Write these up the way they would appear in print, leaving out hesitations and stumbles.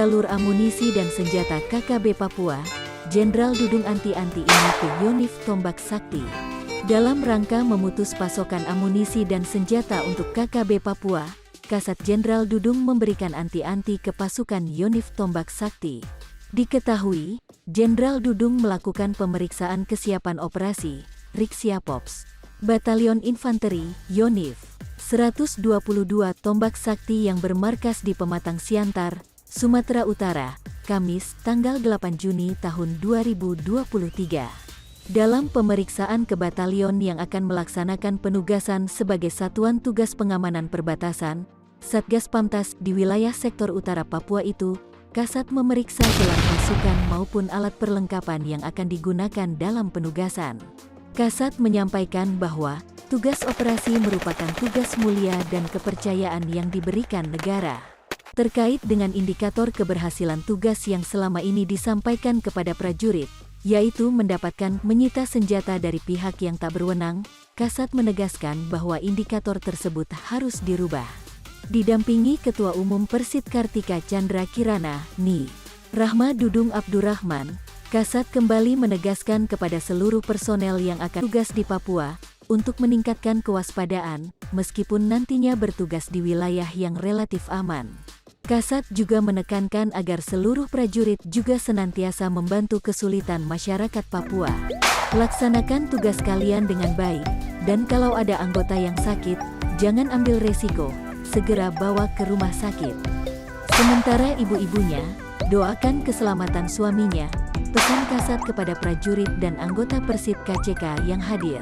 jalur amunisi dan senjata KKB Papua, Jenderal Dudung anti-anti ini ke Yonif Tombak Sakti. Dalam rangka memutus pasokan amunisi dan senjata untuk KKB Papua, Kasat Jenderal Dudung memberikan anti-anti ke pasukan Yonif Tombak Sakti. Diketahui, Jenderal Dudung melakukan pemeriksaan kesiapan operasi, Riksiapops, Batalion Infanteri, Yonif 122 Tombak Sakti yang bermarkas di Pematang Siantar, Sumatera Utara, Kamis, tanggal 8 Juni tahun 2023. Dalam pemeriksaan ke batalion yang akan melaksanakan penugasan sebagai Satuan Tugas Pengamanan Perbatasan, Satgas Pamtas di wilayah sektor utara Papua itu, Kasat memeriksa gelar pasukan maupun alat perlengkapan yang akan digunakan dalam penugasan. Kasat menyampaikan bahwa tugas operasi merupakan tugas mulia dan kepercayaan yang diberikan negara. Terkait dengan indikator keberhasilan tugas yang selama ini disampaikan kepada prajurit, yaitu mendapatkan menyita senjata dari pihak yang tak berwenang, Kasat menegaskan bahwa indikator tersebut harus dirubah. Didampingi Ketua Umum Persit Kartika Chandra Kirana, Ni. Rahma Dudung Abdurrahman, Kasat kembali menegaskan kepada seluruh personel yang akan tugas di Papua, untuk meningkatkan kewaspadaan, meskipun nantinya bertugas di wilayah yang relatif aman. Kasat juga menekankan agar seluruh prajurit juga senantiasa membantu kesulitan masyarakat Papua. Laksanakan tugas kalian dengan baik, dan kalau ada anggota yang sakit, jangan ambil resiko, segera bawa ke rumah sakit. Sementara ibu-ibunya, doakan keselamatan suaminya, pesan Kasat kepada prajurit dan anggota Persit KCK yang hadir.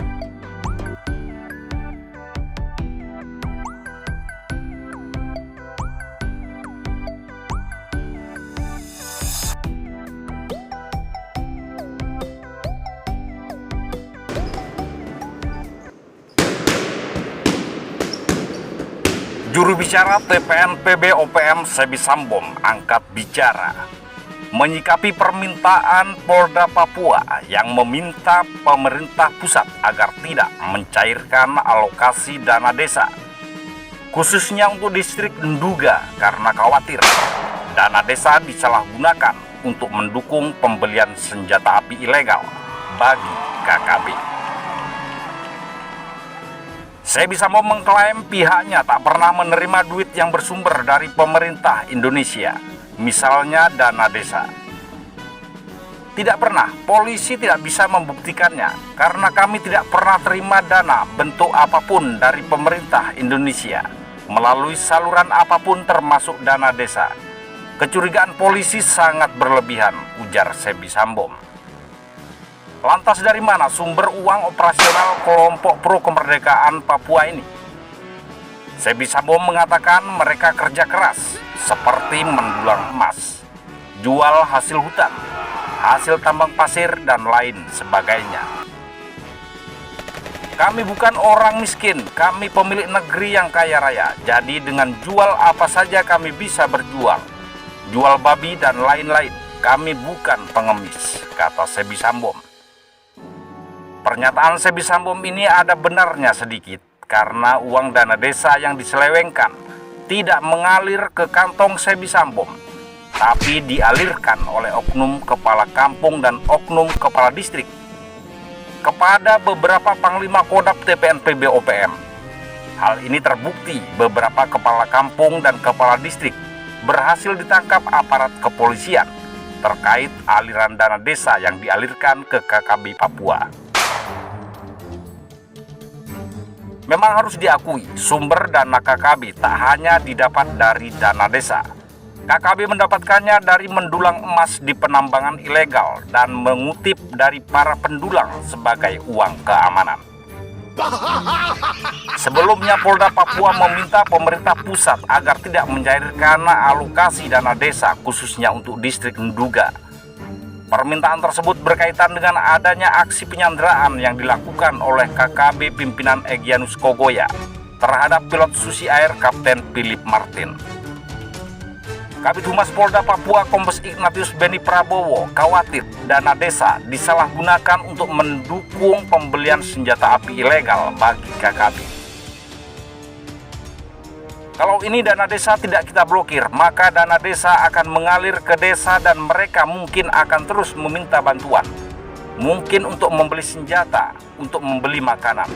Juru bicara TPN PB OPM Sebi Sambom angkat bicara menyikapi permintaan Polda Papua yang meminta pemerintah pusat agar tidak mencairkan alokasi dana desa, khususnya untuk distrik Nduga karena khawatir dana desa disalahgunakan untuk mendukung pembelian senjata api ilegal bagi KKB. Sebi Sambom mengklaim pihaknya tak pernah menerima duit yang bersumber dari pemerintah Indonesia, misalnya dana desa. Tidak pernah, polisi tidak bisa membuktikannya, karena kami tidak pernah terima dana bentuk apapun dari pemerintah Indonesia, melalui saluran apapun termasuk dana desa. Kecurigaan polisi sangat berlebihan, ujar Sebi Sambom. Lantas dari mana sumber uang operasional kelompok pro kemerdekaan Papua ini? Sebi Sambom mengatakan mereka kerja keras, seperti mendulang emas, jual hasil hutan, hasil tambang pasir, dan lain sebagainya. Kami bukan orang miskin, kami pemilik negeri yang kaya raya, jadi dengan jual apa saja kami bisa berjual. Jual babi dan lain-lain, kami bukan pengemis, kata Sebi Sambom. Pernyataan Sebi Sambom ini ada benarnya sedikit, karena uang dana desa yang diselewengkan tidak mengalir ke kantong Sebi Sambom, tapi dialirkan oleh oknum kepala kampung dan oknum kepala distrik kepada beberapa panglima kodap TPN PB OPM. Hal ini terbukti beberapa kepala kampung dan kepala distrik berhasil ditangkap aparat kepolisian terkait aliran dana desa yang dialirkan ke KKB Papua. Memang harus diakui, sumber dana KKB tak hanya didapat dari dana desa. KKB mendapatkannya dari mendulang emas di penambangan ilegal dan mengutip dari para pendulang sebagai uang keamanan. Sebelumnya Polda Papua meminta pemerintah pusat agar tidak mencairkan alokasi dana desa khususnya untuk distrik Nduga. Permintaan tersebut berkaitan dengan adanya aksi penyanderaan yang dilakukan oleh KKB pimpinan Egyanus Kogoya terhadap pilot Susi Air Kapten Philip Martin. Kabid Humas Polda Papua Kombes Ignatius Beni Prabowo khawatir dana desa disalahgunakan untuk mendukung pembelian senjata api ilegal bagi KKB. Kalau ini dana desa tidak kita blokir, maka dana desa akan mengalir ke desa dan mereka mungkin akan terus meminta bantuan. Mungkin untuk membeli senjata, untuk membeli makanan.